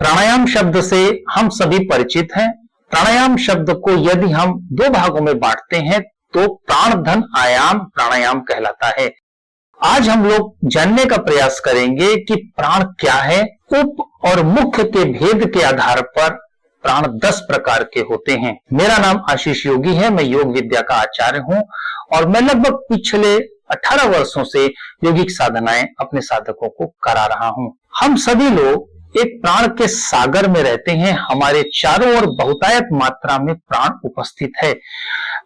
प्राणायाम शब्द से हम सभी परिचित हैं। प्राणायाम शब्द को यदि हम दो भागों में बांटते हैं तो प्राण धन आयाम प्राणायाम कहलाता है। आज हम लोग जानने का प्रयास करेंगे कि प्राण क्या है। उप और मुख्य के भेद के आधार पर प्राण 10 प्रकार के होते हैं। मेरा नाम आशीष योगी है, मैं योग विद्या का आचार्य हूं और मैं लगभग पिछले 18 वर्षों से योगिक साधनाएं अपने साधकों को करा रहा हूं। हम सभी लोग एक प्राण के सागर में रहते हैं। हमारे चारों ओर बहुतायत मात्रा में प्राण उपस्थित है।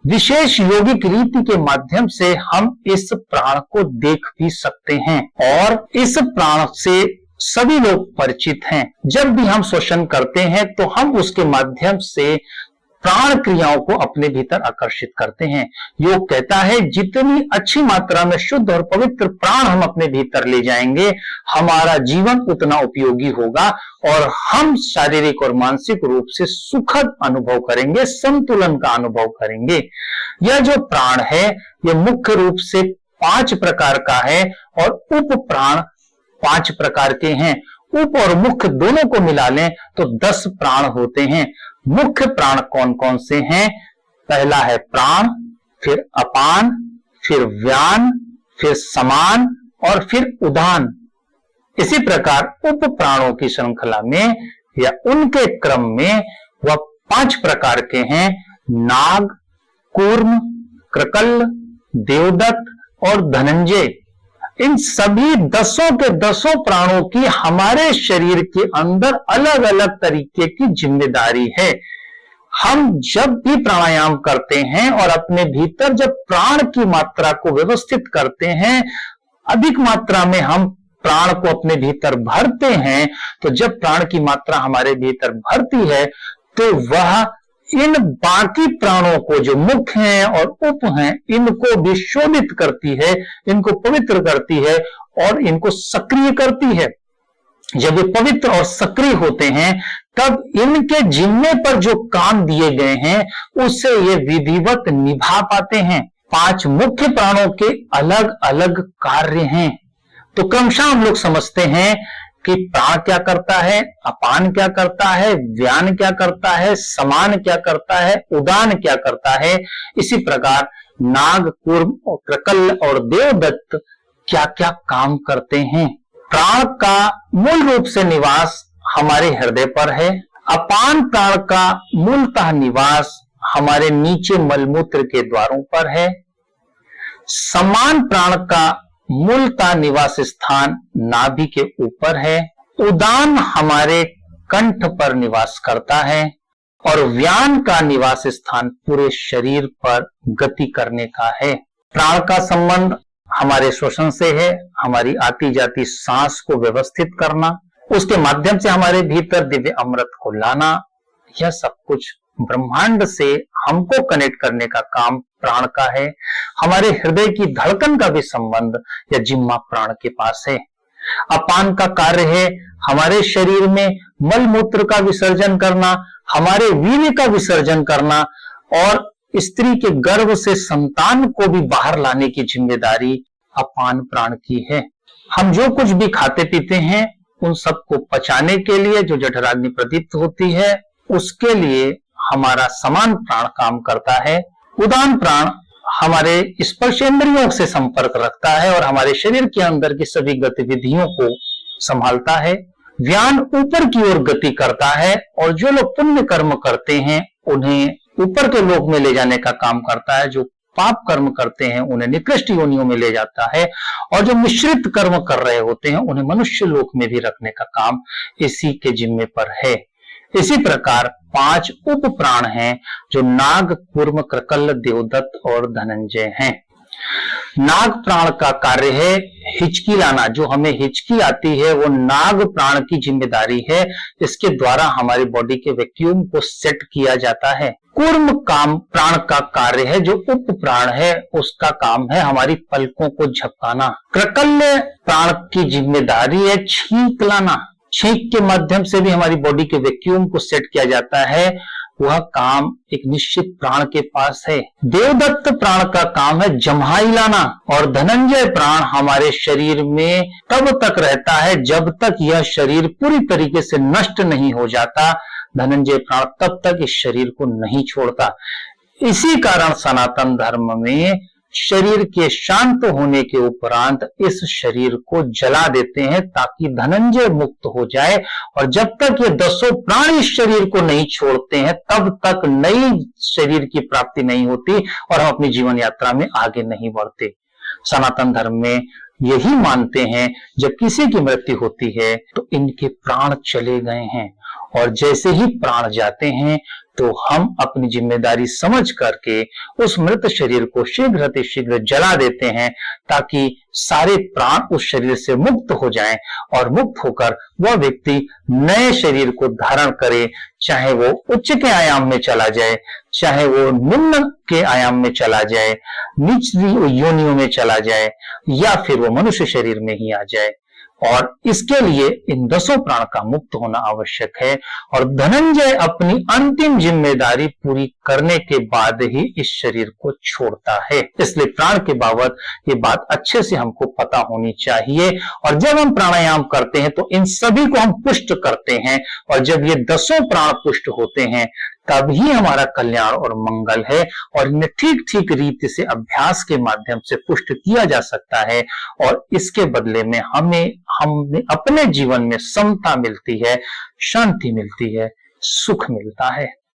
विशेष योगिक रीति के माध्यम से हम इस प्राण को देख भी सकते हैं और इस प्राण से सभी लोग परिचित हैं। जब भी हम श्वसन करते हैं तो हम उसके माध्यम से प्राण क्रियाओं को अपने भीतर आकर्षित करते हैं। योग कहता है जितनी अच्छी मात्रा में शुद्ध और पवित्र प्राण हम अपने भीतर ले जाएंगे, हमारा जीवन उतना उपयोगी होगा और हम शारीरिक और मानसिक रूप से सुखद अनुभव करेंगे, संतुलन का अनुभव करेंगे। यह जो प्राण है यह मुख्य रूप से 5 प्रकार का है और उप प्राण 5 प्रकार के हैं। उप और मुख्य दोनों को मिला लें तो 10 प्राण होते हैं। मुख्य प्राण कौन कौन से हैं? पहला है प्राण, फिर अपान, फिर व्यान, फिर समान और फिर उदान। इसी प्रकार उप प्राणों की श्रृंखला में या उनके क्रम में वह 5 प्रकार के हैं। नाग, कूर्म, कृकल, देवदत्त और धनंजय। इन सभी 10 के 10 प्राणों की हमारे शरीर के अंदर अलग अलग तरीके की जिम्मेदारी है। हम जब भी प्राणायाम करते हैं और अपने भीतर जब प्राण की मात्रा को व्यवस्थित करते हैं, अधिक मात्रा में हम प्राण को अपने भीतर भरते हैं, तो जब प्राण की मात्रा हमारे भीतर भरती है तो वह इन बाकी प्राणों को जो मुख्य हैं और उप हैं इनको भी शोभित करती है, इनको पवित्र करती है और इनको सक्रिय करती है। जब ये पवित्र और सक्रिय होते हैं तब इनके जिम्मे पर जो काम दिए गए हैं उससे ये विधिवत निभा पाते हैं। 5 मुख्य प्राणों के अलग अलग कार्य हैं। तो क्रमशः हम लोग समझते हैं कि प्राण क्या करता है, अपान क्या करता है, व्यान क्या करता है, समान क्या करता है, उदान क्या करता है। इसी प्रकार नाग, कूर्म और कृकल और देवदत्त क्या क्या काम करते हैं। प्राण का मूल रूप से निवास हमारे हृदय पर है। अपान प्राण का मूलतः निवास हमारे नीचे मलमूत्र के द्वारों पर है। समान प्राण का मूलतः निवास स्थान नाभि के ऊपर है। उदान हमारे कंठ पर निवास करता है और व्यान का निवास स्थान पूरे शरीर पर गति करने का है। प्राण का संबंध हमारे श्वसन से है। हमारी आती जाती सांस को व्यवस्थित करना, उसके माध्यम से हमारे भीतर दिव्य अमृत को लाना, यह सब कुछ ब्रह्मांड से हमको कनेक्ट करने का काम प्राण का है। हमारे हृदय की धड़कन का भी संबंध या जिम्मा प्राण के पास है। अपान का कार्य है हमारे शरीर में मल मूत्र का विसर्जन करना, हमारे वीर्य का विसर्जन करना और स्त्री के गर्भ से संतान को भी बाहर लाने की जिम्मेदारी अपान प्राण की है। हम जो कुछ भी खाते पीते हैं उन सबको पचाने के लिए जो जठराग्नि प्रदीप्त होती है उसके लिए हमारा समान प्राण काम करता है। उदान प्राण हमारे स्पर्शेंद्रियों से संपर्क रखता है और हमारे शरीर के अंदर की सभी गतिविधियों को संभालता है। व्यान ऊपर की ओर गति करता है और जो लोग पुण्य कर्म करते हैं उन्हें ऊपर के लोक में ले जाने का काम करता है। जो पाप कर्म करते हैं उन्हें निकृष्ट योनियों में ले जाता है और जो मिश्रित कर्म कर रहे होते हैं उन्हें मनुष्य लोक में भी रखने का काम इसी के जिम्मे पर है। इसी प्रकार 5 उप प्राण हैं जो नाग, कूर्म, कृकल, देवदत्त और धनंजय हैं। नाग प्राण का कार्य है हिचकी लाना। जो हमें हिचकी आती है वो नाग प्राण की जिम्मेदारी है। इसके द्वारा हमारी बॉडी के वैक्यूम को सेट किया जाता है। कूर्म काम प्राण का कार्य है जो उप प्राण है, उसका काम है हमारी पलकों को झपकाना। कृकल प्राण की जिम्मेदारी है छींक लाना। छींक के माध्यम से भी हमारी बॉडी के वैक्यूम को सेट किया जाता है। वह काम एक निश्चित प्राण के पास है। देवदत्त प्राण का काम है जम्हाई लाना, और धनंजय प्राण हमारे शरीर में तब तक रहता है जब तक यह शरीर पूरी तरीके से नष्ट नहीं हो जाता। धनंजय प्राण तब तक इस शरीर को नहीं छोड़ता। इसी कारण सनातन धर्म में शरीर के शांत होने के उपरांत इस शरीर को जला देते हैं ताकि धनंजय मुक्त हो जाए, और जब तक ये 10 प्राण इस शरीर को नहीं छोड़ते हैं तब तक नई शरीर की प्राप्ति नहीं होती और हम अपनी जीवन यात्रा में आगे नहीं बढ़ते। सनातन धर्म में यही मानते हैं जब किसी की मृत्यु होती है तो इनके प्राण चले गए हैं, और जैसे ही प्राण जाते हैं तो हम अपनी जिम्मेदारी समझ करके उस मृत शरीर को शीघ्र जला देते हैं ताकि सारे प्राण उस शरीर से मुक्त हो जाएं, और मुक्त होकर वह व्यक्ति नए शरीर को धारण करे, चाहे वो उच्च के आयाम में चला जाए, चाहे वो निम्न के आयाम में चला जाए, निचली योनियों में चला जाए, या फिर वो मनुष्य शरीर में ही आ जाए। और इसके लिए इन 10 प्राण का मुक्त होना आवश्यक है, और धनंजय अपनी अंतिम जिम्मेदारी पूरी करने के बाद ही इस शरीर को छोड़ता है। इसलिए प्राण के बाबत ये बात अच्छे से हमको पता होनी चाहिए, और जब हम प्राणायाम करते हैं तो इन सभी को हम पुष्ट करते हैं, और जब ये 10 प्राण पुष्ट होते हैं तभी हमारा कल्याण और मंगल है, और इन्हें ठीक रीति से अभ्यास के माध्यम से पुष्ट किया जा सकता है, और इसके बदले में हमें अपने जीवन में समता मिलती है, शांति मिलती है, सुख मिलता है।